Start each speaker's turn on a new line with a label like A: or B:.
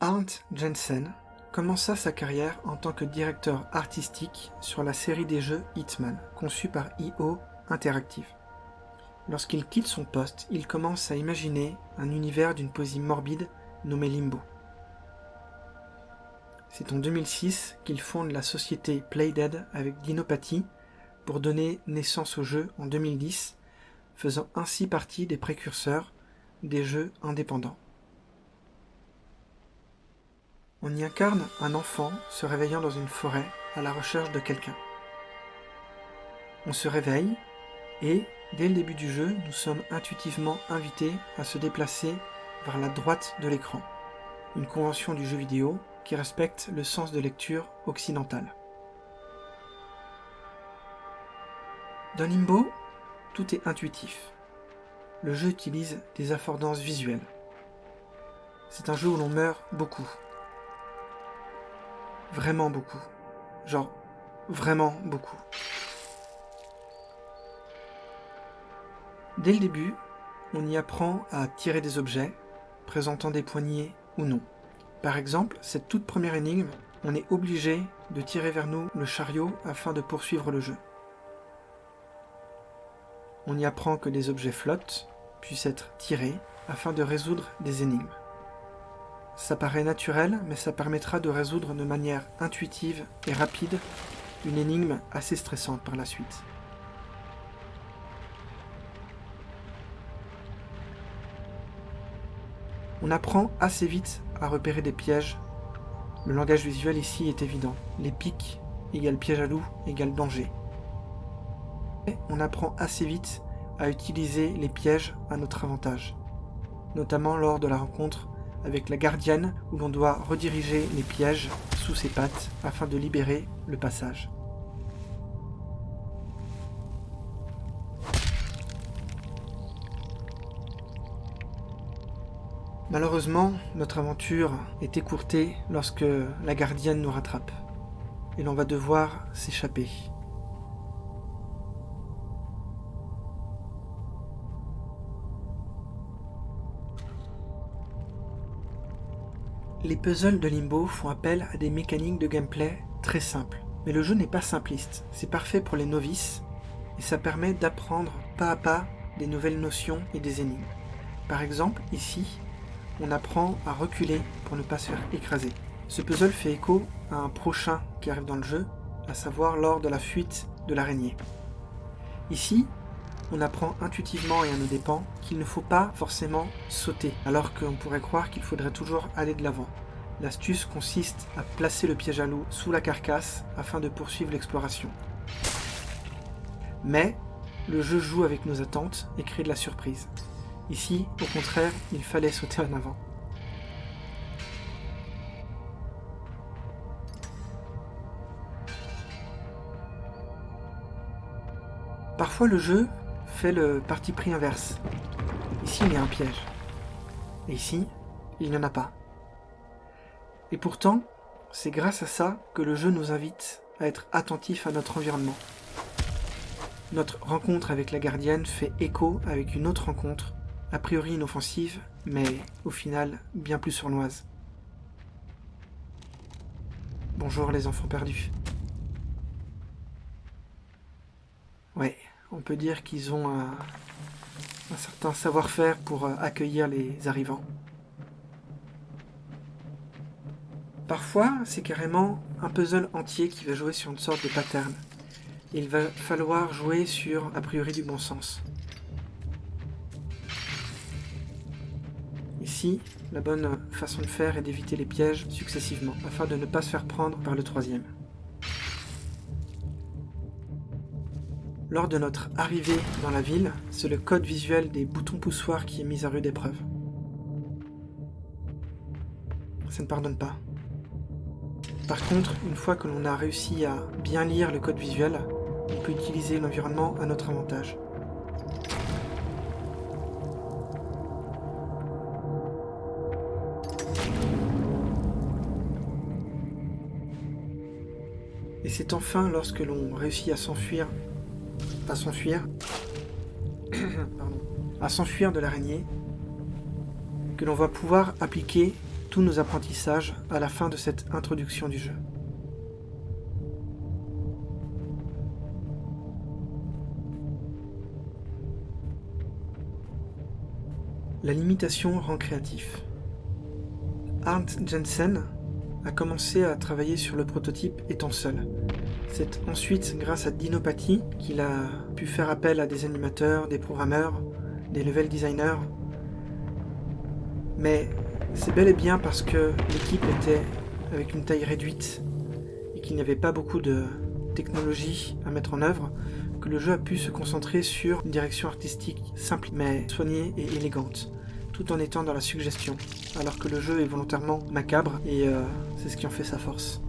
A: Arndt Jensen commença sa carrière en tant que directeur artistique sur la série des jeux Hitman, conçue par IO Interactive. Lorsqu'il quitte son poste, il commence à imaginer un univers d'une poésie morbide nommé Limbo. C'est en 2006 qu'il fonde la société Playdead avec Dinopathy pour donner naissance au jeu en 2010, faisant ainsi partie des précurseurs des jeux indépendants. On y incarne un enfant se réveillant dans une forêt à la recherche de quelqu'un. On se réveille et, dès le début du jeu, nous sommes intuitivement invités à se déplacer vers la droite de l'écran, une convention du jeu vidéo qui respecte le sens de lecture occidental. Dans Limbo, tout est intuitif. Le jeu utilise des affordances visuelles. C'est un jeu où l'on meurt beaucoup. Vraiment beaucoup. Genre, vraiment beaucoup. Dès le début, on y apprend à tirer des objets, présentant des poignées ou non. Par exemple, cette toute première énigme, on est obligé de tirer vers nous le chariot afin de poursuivre le jeu. On y apprend que des objets flottent, puissent être tirés afin de résoudre des énigmes. Ça paraît naturel, mais ça permettra de résoudre de manière intuitive et rapide une énigme assez stressante par la suite. On apprend assez vite à repérer des pièges. Le langage visuel ici est évident. Les pics égale piège à loup égale danger. Et on apprend assez vite à utiliser les pièges à notre avantage, notamment lors de la rencontre avec la gardienne où l'on doit rediriger les pièges sous ses pattes afin de libérer le passage. Malheureusement, notre aventure est écourtée lorsque la gardienne nous rattrape et l'on va devoir s'échapper. Les puzzles de Limbo font appel à des mécaniques de gameplay très simples. Mais le jeu n'est pas simpliste, c'est parfait pour les novices et ça permet d'apprendre pas à pas des nouvelles notions et des énigmes. Par exemple, ici, on apprend à reculer pour ne pas se faire écraser. Ce puzzle fait écho à un prochain qui arrive dans le jeu, à savoir lors de la fuite de l'araignée. Ici, on apprend intuitivement et à nos dépens qu'il ne faut pas forcément sauter, alors qu'on pourrait croire qu'il faudrait toujours aller de l'avant. L'astuce consiste à placer le piège à loup sous la carcasse afin de poursuivre l'exploration. Mais le jeu joue avec nos attentes et crée de la surprise. Ici, au contraire, il fallait sauter en avant. Parfois le jeu fait le parti pris inverse. Ici, il y a un piège. Et ici, il n'y en a pas. Et pourtant, c'est grâce à ça que le jeu nous invite à être attentifs à notre environnement. Notre rencontre avec la gardienne fait écho avec une autre rencontre, a priori inoffensive, mais au final bien plus sournoise. Bonjour les enfants perdus. Ouais, on peut dire qu'ils ont un certain savoir-faire pour accueillir les arrivants. Parfois, c'est carrément un puzzle entier qui va jouer sur une sorte de pattern. Il va falloir jouer sur, a priori, du bon sens. Ici, la bonne façon de faire est d'éviter les pièges successivement, afin de ne pas se faire prendre par le troisième. Lors de notre arrivée dans la ville, c'est le code visuel des boutons poussoirs qui est mis à rude épreuve. Ça ne pardonne pas. Par contre, une fois que l'on a réussi à bien lire le code visuel, on peut utiliser l'environnement à notre avantage. Et c'est enfin lorsque l'on réussit à s'enfuir de l'araignée, que l'on va pouvoir appliquer tous nos apprentissages à la fin de cette introduction du jeu. La limitation rend créatif. Arndt Jensen a commencé à travailler sur le prototype étant seul. C'est ensuite grâce à Dinopathie qu'il a pu faire appel à des animateurs, des programmeurs, des level designers. Mais c'est bel et bien parce que l'équipe était avec une taille réduite et qu'il n'y avait pas beaucoup de technologie à mettre en œuvre que le jeu a pu se concentrer sur une direction artistique simple mais soignée et élégante, tout en étant dans la suggestion, alors que le jeu est volontairement macabre et c'est ce qui en fait sa force.